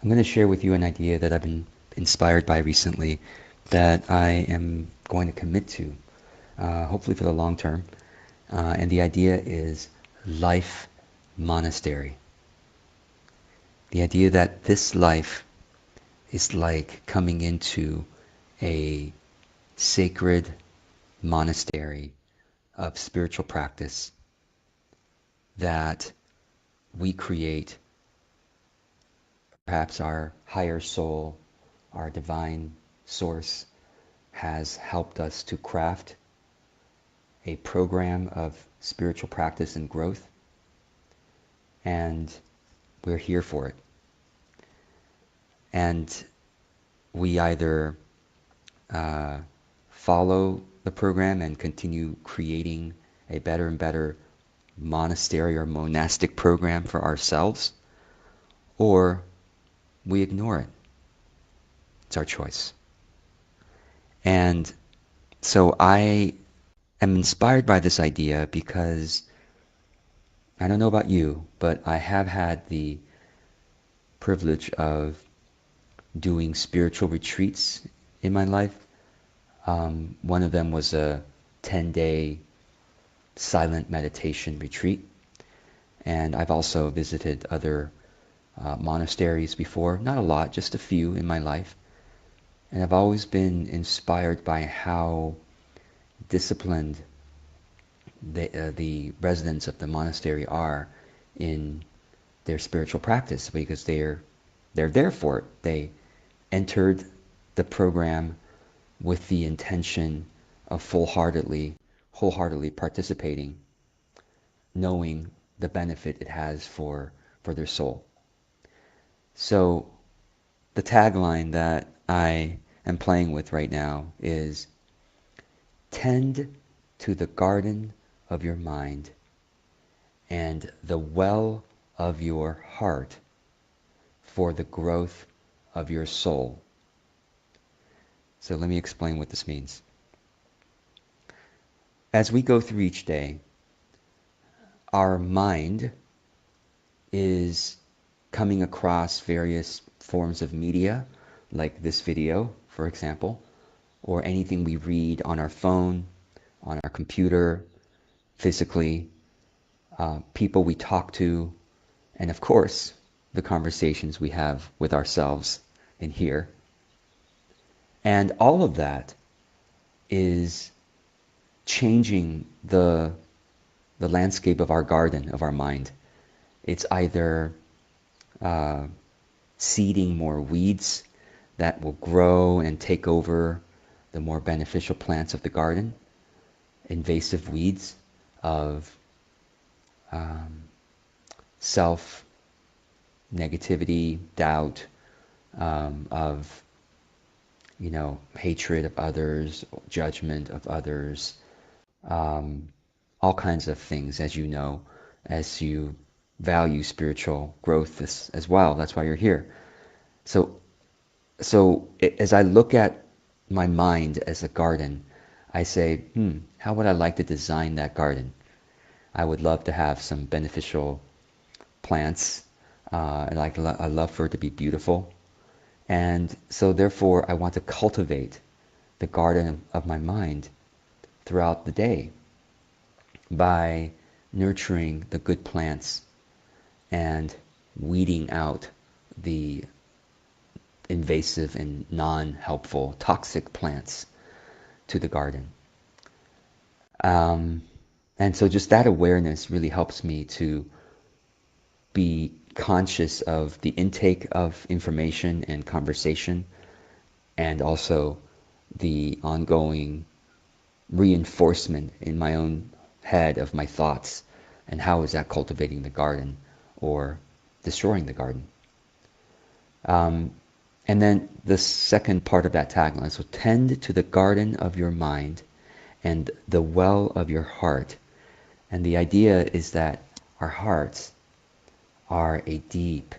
I'm going to share with you an idea that I've been inspired by recently that I am going to commit to, hopefully for the long term. And the idea is Life Monastery. The idea that this life is like coming into a sacred monastery of spiritual practice that we create. Perhaps our higher soul, our divine source, has helped us to craft a program of spiritual practice and growth, and we're here for it. And we either uh, follow the program and continue creating a better and better monastery or monastic program for ourselves, or we ignore it. It's our choice. And so I am inspired by this idea because I don't know about you, but I have had the privilege of doing spiritual retreats in my life. One of them was a 10-day silent meditation retreat. And I've also visited other monasteries before, not a lot, just a few in my life. And I've always been inspired by how disciplined the residents of the monastery are in their spiritual practice because they're there for it. They entered the program with the intention of wholeheartedly participating, knowing the benefit it has for their soul. So the tagline that I am playing with right now is tend to the garden of your mind and the well of your heart for the growth of your soul. So let me explain what this means. As we go through each day, our mind is coming across various forms of media, like this video, for example, or anything we read on our phone, on our computer, physically, people we talk to, and of course, the conversations we have with ourselves in here. And all of that is changing the landscape of our garden, of our mind. It's either uh, seeding more weeds that will grow and take over the more beneficial plants of the garden, invasive weeds of um, self negativity, doubt, of hatred of others, judgment of others, um, all kinds of things, as you know, as you value spiritual growth as well. That's why you're here. So, as I look at my mind as a garden, I say, how would I like to design that garden? I would love to have some beneficial plants. I love for it to be beautiful. And so therefore, I want to cultivate the garden of my mind throughout the day by nurturing the good plants and weeding out the invasive and non-helpful toxic plants to the garden. Um, and so just that awareness really helps me to be conscious of the intake of information and conversation, and also the ongoing reinforcement in my own head of my thoughts, and how is that cultivating the garden or destroying the garden. Um, and then the second part of that tagline, so tend to the garden of your mind and the well of your heart. And the idea is that our hearts are a deep,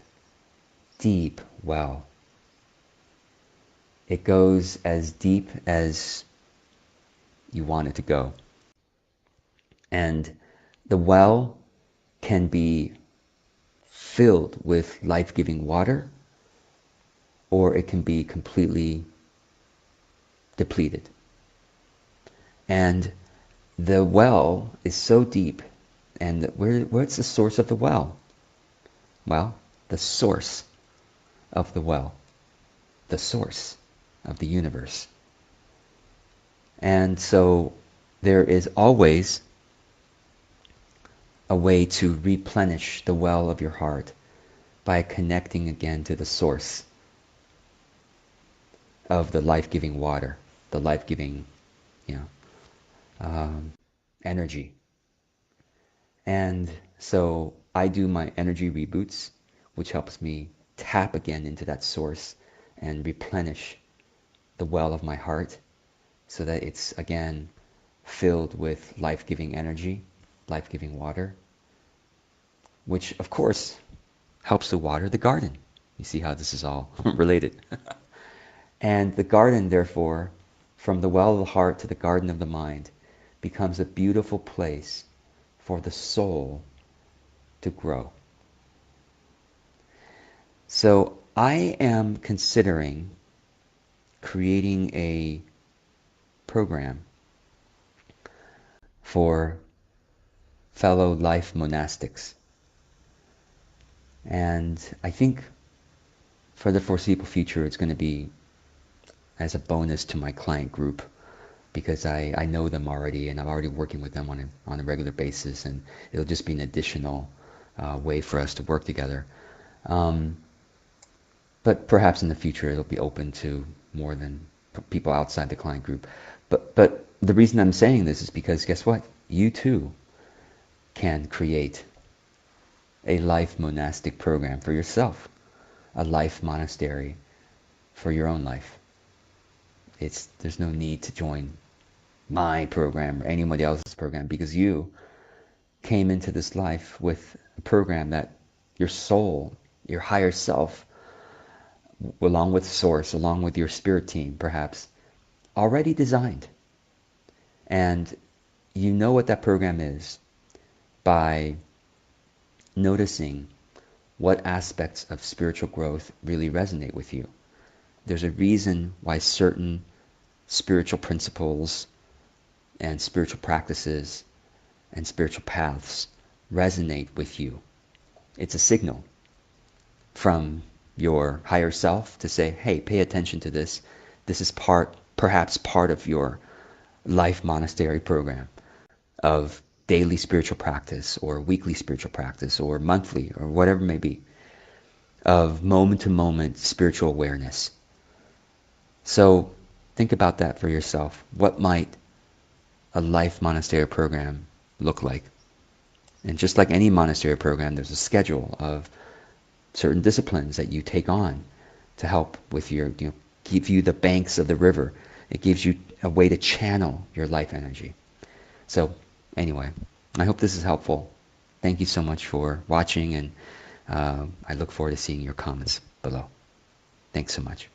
deep well. It goes as deep as you want it to go. And the well can be filled with life-giving water, or it can be completely depleted. And the well is so deep, and where's the source of the well? Well, the source of the well, the source of the universe. And so there is always a way to replenish the well of your heart by connecting again to the source of the life-giving water, the life-giving, you know, energy. And so I do my energy reboots, which helps me tap again into that source and replenish the well of my heart so that it's again filled with life-giving energy, life-giving water, which of course helps to water the garden. You see how this is all related. And the garden, therefore, from the well of the heart to the garden of the mind, becomes a beautiful place for the soul to grow. So I am considering creating a program for fellow life monastics. And I think for the foreseeable future, it's going to be as a bonus to my client group because I know them already and I'm already working with them on a regular basis, and it'll just be an additional way for us to work together. But perhaps in the future it'll be open to more than people outside the client group. But the reason I'm saying this is because guess what? You too can create a life monastic program for yourself, a life monastery for your own life. There's no need to join my program or anybody else's program because you came into this life with a program that your soul, your higher self, along with Source, along with your spirit team perhaps, already designed. And you know what that program is by noticing what aspects of spiritual growth really resonate with you. There's a reason why certain spiritual principles and spiritual practices and spiritual paths resonate with you. It's a signal from your higher self to say, hey, pay attention to this. This is perhaps part of your life monastery program of daily spiritual practice or weekly spiritual practice or monthly or whatever it may be, of moment-to-moment spiritual awareness. So think about that for yourself. What might a life monastery program look like? And just like any monastery program, there's a schedule of certain disciplines that you take on to help with give you the banks of the river. It gives you a way to channel your life energy. So anyway, I hope this is helpful. Thank you so much for watching, and I look forward to seeing your comments below. Thanks so much.